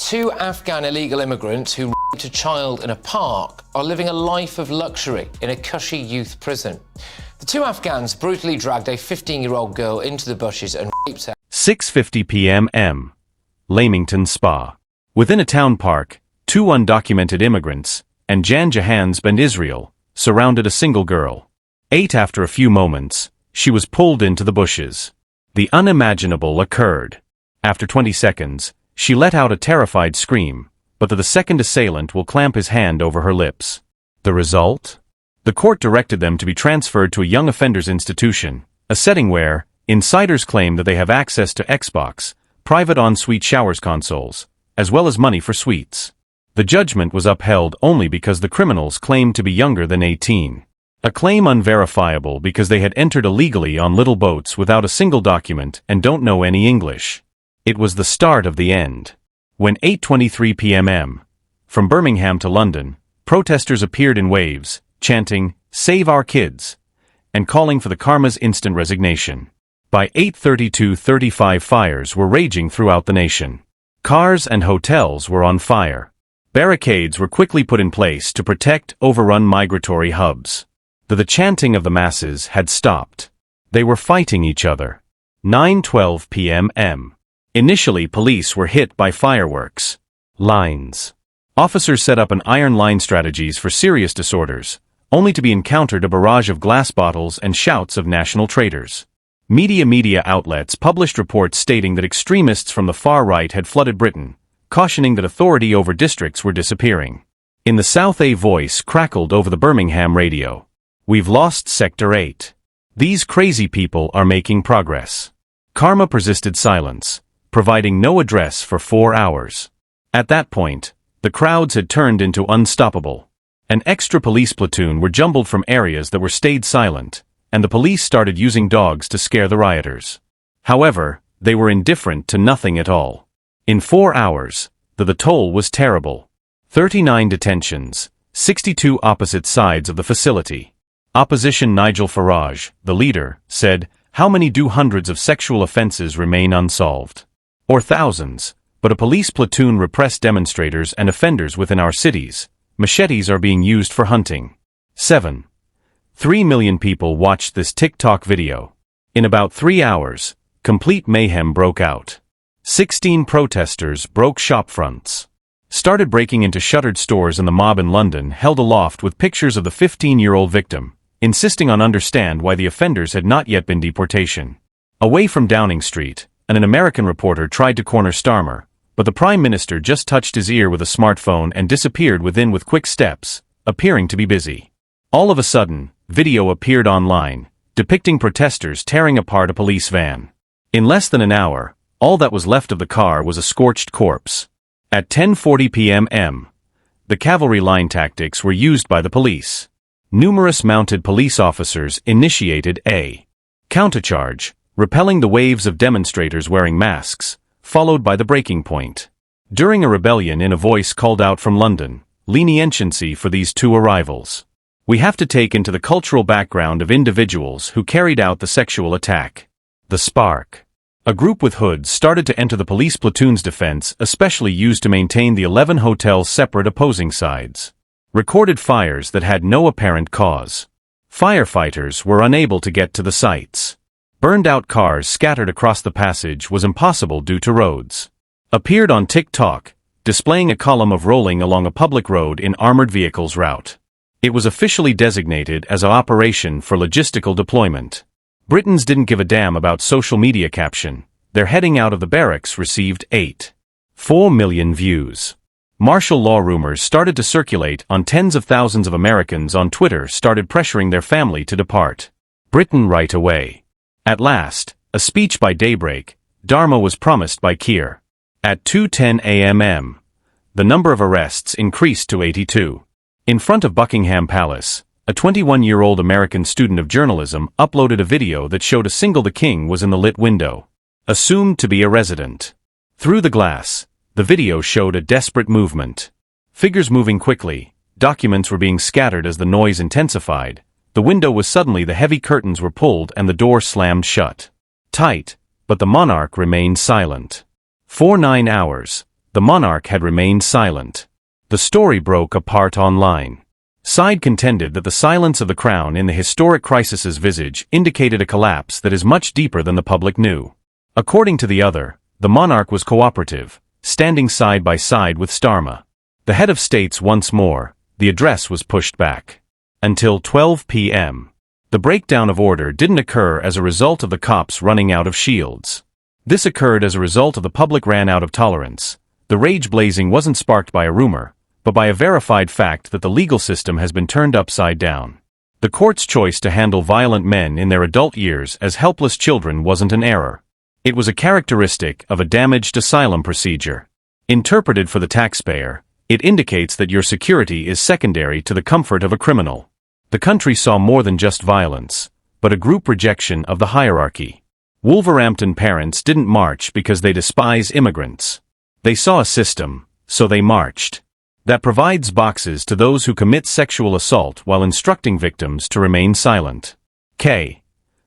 Two Afghan illegal immigrants who raped a child in a park are living a life of luxury in a cushy youth prison. The two Afghans brutally dragged a 15-year-old girl into the bushes and raped her. 6:50 p.m. M. Leamington Spa. Within a town park, two undocumented immigrants, and Jan Jahans Ben Israel, surrounded a single girl. After a few moments, she was pulled into the bushes. The unimaginable occurred. After 20 seconds, she let out a terrified scream, but the second assailant will clamp his hand over her lips. The result? The court directed them to be transferred to a young offenders institution, a setting where insiders claim that they have access to Xbox, private en-suite showers consoles, as well as money for sweets. The judgment was upheld only because the criminals claimed to be younger than 18. A claim unverifiable because they had entered illegally on little boats without a single document and don't know any English. It was the start of the end. When 8:23 p.m. from Birmingham to London, protesters appeared in waves, chanting, "Save our kids," and calling for the Karma's instant resignation. By 8:32:35 fires were raging throughout the nation. Cars and hotels were on fire. Barricades were quickly put in place to protect overrun migratory hubs. The chanting of the masses had stopped. They were fighting each other. 9:12 p.m. Initially, police were hit by fireworks. Lines. Officers set up an iron line strategies for serious disorders, only to be encountered a barrage of glass bottles and shouts of national traitors. Media outlets published reports stating that extremists from the far right had flooded Britain, cautioning that authority over districts were disappearing. In the South, a voice crackled over the Birmingham radio. "We've lost Sector 8. These crazy people are making progress." Karma persisted silence, providing no address for 4 hours. At that point, the crowds had turned into unstoppable. An extra police platoon were jumbled from areas that were stayed silent, and the police started using dogs to scare the rioters. However, they were indifferent to nothing at all. In 4 hours, the toll was terrible. 39 detentions, 62 opposite sides of the facility. Opposition Nigel Farage, the leader, said, "How many do hundreds of sexual offenses remain unsolved? Or thousands, but a police platoon repressed demonstrators and offenders within our cities. Machetes are being used for hunting." 3 million people watched this TikTok video. In about 3 hours, complete mayhem broke out. 16 protesters broke shop fronts, started breaking into shuttered stores, and the mob in London held aloft with pictures of the 15-year-old victim, insisting on understand why the offenders had not yet been deportation. Away from Downing Street, an American reporter tried to corner Starmer, but the Prime Minister just touched his ear with a smartphone and disappeared within with quick steps, appearing to be busy. All of a sudden, video appeared online, depicting protesters tearing apart a police van. In less than an hour, all that was left of the car was a scorched corpse. At 10:40 p.m., the cavalry line tactics were used by the police. Numerous mounted police officers initiated a countercharge, repelling the waves of demonstrators wearing masks, followed by the breaking point. During a rebellion, a voice called out from London, "Leniency for these two arrivals. We have to take into the cultural background of individuals who carried out the sexual attack." The spark. A group with hoods started to enter the police platoon's defense, especially used to maintain the 11 hotels' separate opposing sides. Recorded fires that had no apparent cause. Firefighters were unable to get to the sites. Burned-out cars scattered across the passage was impossible due to roads. Appeared on TikTok, displaying a column of rolling along a public road in armored vehicles route. It was officially designated as an operation for logistical deployment. Britons didn't give a damn about social media caption. Their heading out of the barracks received 8.4 million views. Martial law rumors started to circulate on tens of thousands of Americans on Twitter started pressuring their family to depart Britain right away. At last, a speech by daybreak, Dharma was promised by Keir. At 2:10 a.m., the number of arrests increased to 82. In front of Buckingham Palace, a 21-year-old American student of journalism uploaded a video that showed a single the king was in the lit window, assumed to be a resident. Through the glass, the video showed a desperate movement. Figures moving quickly, documents were being scattered as the noise intensified. The window was suddenly the heavy curtains were pulled and the door slammed shut. Tight, but the monarch remained silent. For 9 hours, the monarch had remained silent. The story broke apart online. Side contended that the silence of the crown in the historic crisis's visage indicated a collapse that is much deeper than the public knew. According to the other, the monarch was cooperative, standing side by side with Starma. The head of states once more, the address was pushed back. Until 12 p.m. The breakdown of order didn't occur as a result of the cops running out of shields. This occurred as a result of the public ran out of tolerance. The rage blazing wasn't sparked by a rumor, but by a verified fact that the legal system has been turned upside down. The court's choice to handle violent men in their adult years as helpless children wasn't an error. It was a characteristic of a damaged asylum procedure. Interpreted for the taxpayer, it indicates that your security is secondary to the comfort of a criminal. The country saw more than just violence, but a group rejection of the hierarchy. Wolverhampton parents didn't march because they despise immigrants. They saw a system, so they marched, that provides boxes to those who commit sexual assault while instructing victims to remain silent.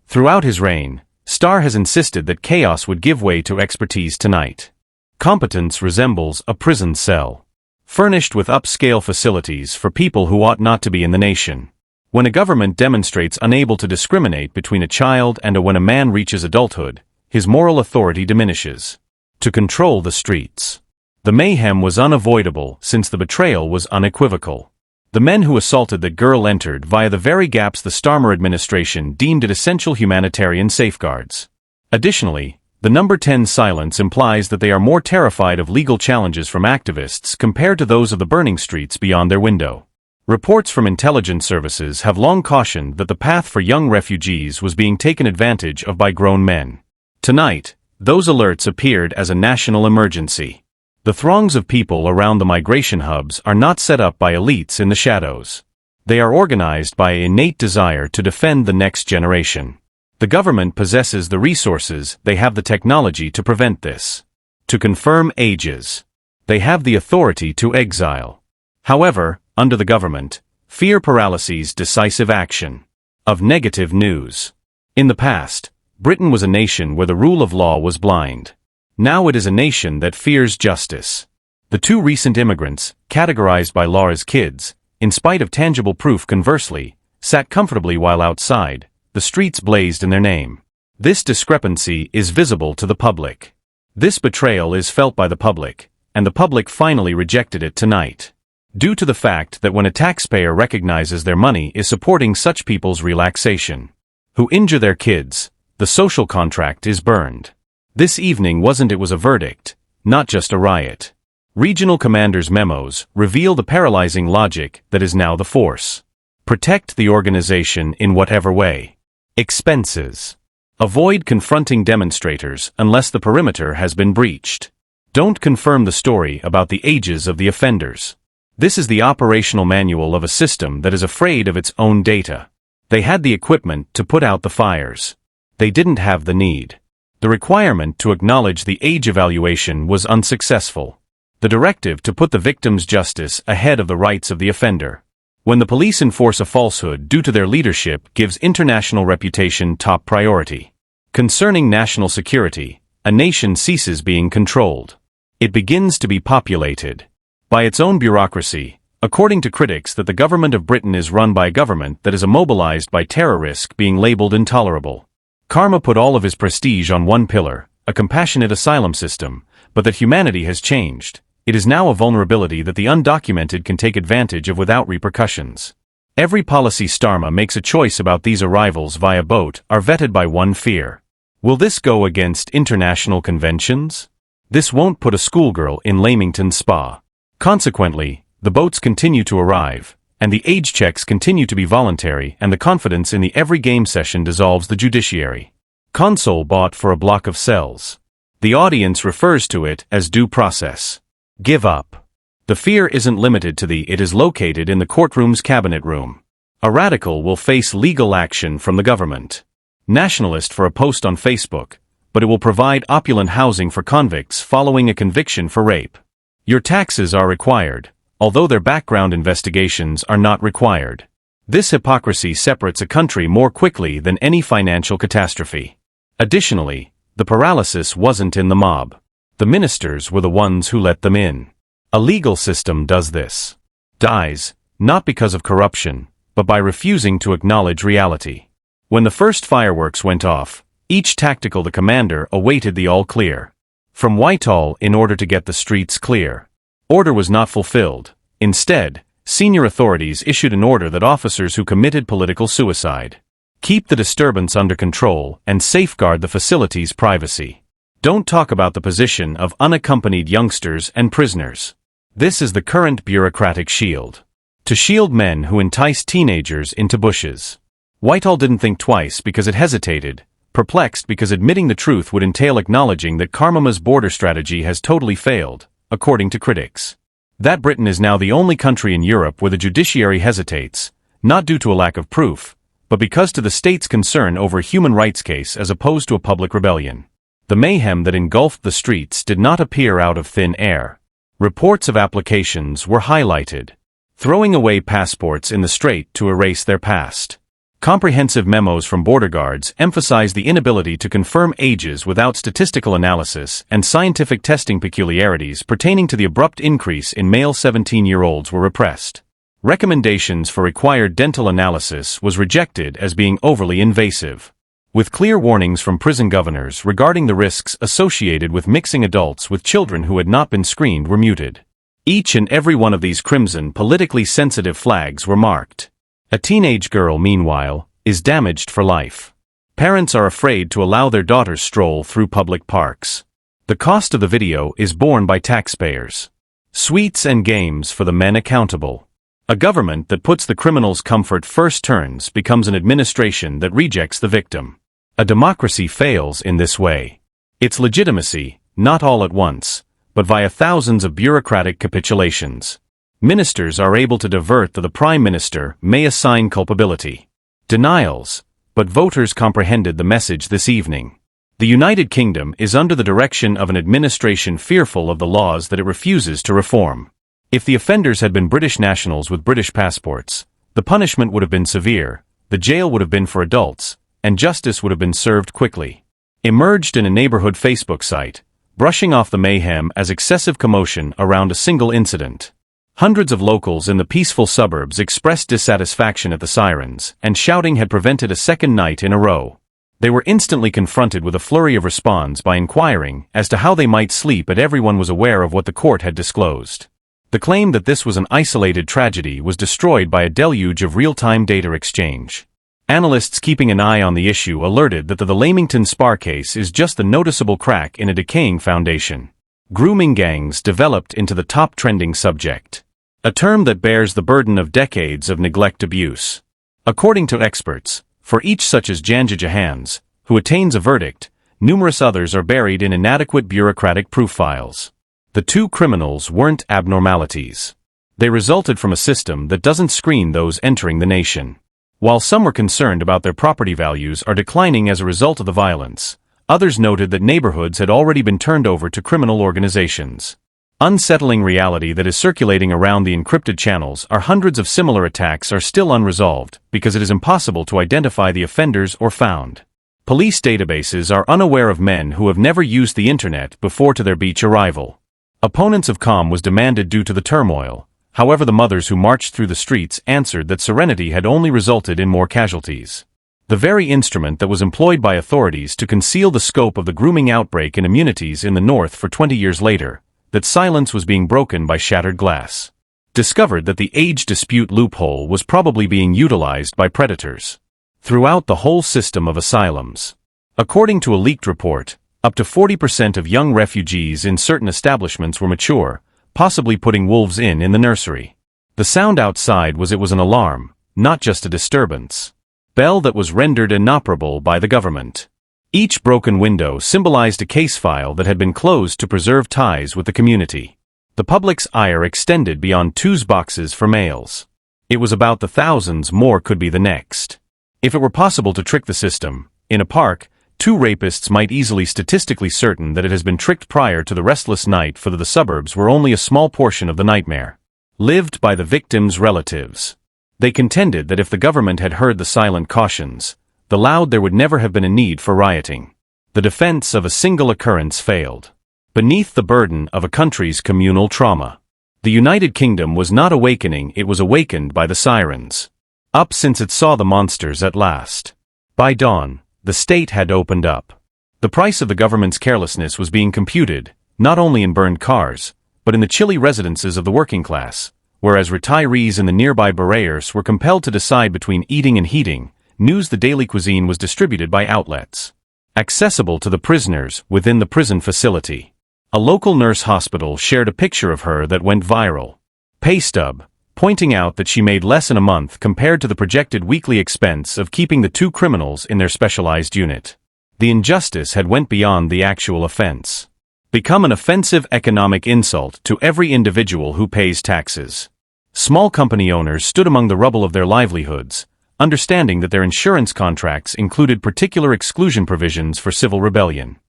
Throughout his reign, Starr has insisted that chaos would give way to expertise tonight. Competence resembles a prison cell, furnished with upscale facilities for people who ought not to be in the nation. When a government demonstrates unable to discriminate between a child and when a man reaches adulthood, his moral authority diminishes. To control the streets. The mayhem was unavoidable since the betrayal was unequivocal. The men who assaulted that girl entered via the very gaps the Starmer administration deemed it essential humanitarian safeguards. Additionally, the number 10 silence implies that they are more terrified of legal challenges from activists compared to those of the burning streets beyond their window. Reports from intelligence services have long cautioned that the path for young refugees was being taken advantage of by grown men. Tonight, those alerts appeared as a national emergency. The throngs of people around the migration hubs are not set up by elites in the shadows. They are organized by an innate desire to defend the next generation. The government possesses the resources, they have the technology to prevent this. To confirm ages. They have the authority to exile. However, under the government, fear paralyses decisive action. Of negative news. In the past, Britain was a nation where the rule of law was blind. Now it is a nation that fears justice. The two recent immigrants, categorized by law as kids, in spite of tangible proof conversely, sat comfortably while outside. The streets blazed in their name. This discrepancy is visible to the public. This betrayal is felt by the public, and the public finally rejected it tonight. Due to the fact that when a taxpayer recognizes their money is supporting such people's relaxation, who injure their kids, the social contract is burned. This evening it was a verdict, not just a riot. Regional commanders' memos reveal the paralyzing logic that is now the force. Protect the organization in whatever way. Expenses. Avoid confronting demonstrators unless the perimeter has been breached. Don't confirm the story about the ages of the offenders. This is the operational manual of a system that is afraid of its own data. They had the equipment to put out the fires. They didn't have the need. The requirement to acknowledge the age evaluation was unsuccessful. The directive to put the victim's justice ahead of the rights of the offender. When the police enforce a falsehood due to their leadership gives international reputation top priority. Concerning national security, a nation ceases being controlled. It begins to be populated by its own bureaucracy, according to critics that the government of Britain is run by a government that is immobilized by terror risk being labeled intolerable. Karma put all of his prestige on one pillar, a compassionate asylum system, but that humanity has changed. It is now a vulnerability that the undocumented can take advantage of without repercussions. Every policy Starma makes a choice about these arrivals via boat are vetted by one fear. Will this go against international conventions? This won't put a schoolgirl in Leamington Spa. Consequently, the boats continue to arrive, and the age checks continue to be voluntary, and the confidence in the every game session dissolves the judiciary. Console bought for a block of cells. The audience refers to it as due process. Give up. The fear isn't limited to it is located in the courtroom's cabinet room. A radical will face legal action from the government. Nationalist for a post on Facebook, but it will provide opulent housing for convicts following a conviction for rape. Your taxes are required, although their background investigations are not required. This hypocrisy separates a country more quickly than any financial catastrophe. Additionally, the paralysis wasn't in the mob. The ministers were the ones who let them in. A legal system does this. Dies, not because of corruption, but by refusing to acknowledge reality. When the first fireworks went off, each tactical the commander awaited the all-clear. From Whitehall in order to get the streets clear. Order was not fulfilled. Instead, senior authorities issued an order that officers who committed political suicide keep the disturbance under control and safeguard the facility's privacy. Don't talk about the position of unaccompanied youngsters and prisoners. This is the current bureaucratic shield. To shield men who entice teenagers into bushes. Whitehall didn't think twice because it hesitated, perplexed because admitting the truth would entail acknowledging that Karmama's border strategy has totally failed, according to critics. That Britain is now the only country in Europe where the judiciary hesitates, not due to a lack of proof, but because to the state's concern over a human rights case as opposed to a public rebellion. The mayhem that engulfed the streets did not appear out of thin air. Reports of applications were highlighted. Throwing away passports in the strait to erase their past. Comprehensive memos from border guards emphasized the inability to confirm ages without statistical analysis, and scientific testing peculiarities pertaining to the abrupt increase in male 17-year-olds were repressed. Recommendations for required dental analysis was rejected as being overly invasive. With clear warnings from prison governors regarding the risks associated with mixing adults with children who had not been screened were muted. Each and every one of these crimson, politically sensitive flags were marked. A teenage girl, meanwhile, is damaged for life. Parents are afraid to allow their daughters stroll through public parks. The cost of the video is borne by taxpayers. Sweets and games for the men accountable. A government that puts the criminal's comfort first turns becomes an administration that rejects the victim. A democracy fails in this way. Its legitimacy, not all at once, but via thousands of bureaucratic capitulations. Ministers are able to divert that the Prime Minister may assign culpability. Denials, but voters comprehended the message this evening. The United Kingdom is under the direction of an administration fearful of the laws that it refuses to reform. If the offenders had been British nationals with British passports, the punishment would have been severe, the jail would have been for adults, and justice would have been served quickly. Emerged in a neighborhood Facebook site, brushing off the mayhem as excessive commotion around a single incident. Hundreds of locals in the peaceful suburbs expressed dissatisfaction at the sirens, and shouting had prevented a second night in a row. They were instantly confronted with a flurry of response by inquiring as to how they might sleep, and everyone was aware of what the court had disclosed. The claim that this was an isolated tragedy was destroyed by a deluge of real-time data exchange. Analysts keeping an eye on the issue alerted that the Leamington Spa case is just the noticeable crack in a decaying foundation. Grooming gangs developed into the top trending subject. A term that bears the burden of decades of neglect abuse. According to experts, for each such as Janja Jahans, who attains a verdict, numerous others are buried in inadequate bureaucratic proof files. The two criminals weren't abnormalities. They resulted from a system that doesn't screen those entering the nation. While some were concerned about their property values are declining as a result of the violence, others noted that neighborhoods had already been turned over to criminal organizations. Unsettling reality that is circulating around the encrypted channels are hundreds of similar attacks are still unresolved because it is impossible to identify the offenders or found. Police databases are unaware of men who have never used the internet before to their beach arrival. Opponents of calm was demanded due to the turmoil. However, the mothers who marched through the streets answered that serenity had only resulted in more casualties. The very instrument that was employed by authorities to conceal the scope of the grooming outbreak in immunities in the North for 20 years later, that silence was being broken by shattered glass. Discovered that the age dispute loophole was probably being utilized by predators throughout the whole system of asylums. According to a leaked report, up to 40% of young refugees in certain establishments were mature, possibly putting wolves in the nursery. The sound outside was an alarm, not just a disturbance. Bell that was rendered inoperable by the government. Each broken window symbolized a case file that had been closed to preserve ties with the community. The public's ire extended beyond twos boxes for males. It was about the thousands more could be the next. If it were possible to trick the system, in a park, two rapists might easily statistically certain that it has been tricked prior to the restless night, for the suburbs were only a small portion of the nightmare. Lived by the victims' relatives. They contended that if the government had heard the silent cautions, the loud, there would never have been a need for rioting. The defense of a single occurrence failed. beneath the burden of a country's communal trauma. The United Kingdom was not awakening, it was awakened by the sirens. Up since it saw the monsters at last. By dawn, the state had opened up. The price of the government's carelessness was being computed, not only in burned cars, but in the chilly residences of the working class, whereas retirees in the nearby barriers were compelled to decide between eating and heating. News: the daily cuisine was distributed by outlets accessible to the prisoners within the prison facility. A local nurse hospital shared a picture of her that went viral. Pay stub, pointing out that she made less in a month compared to the projected weekly expense of keeping the two criminals in their specialized unit. The injustice had went beyond the actual offense. Become an offensive economic insult to every individual who pays taxes. Small company owners stood among the rubble of their livelihoods, understanding that their insurance contracts included particular exclusion provisions for civil rebellion.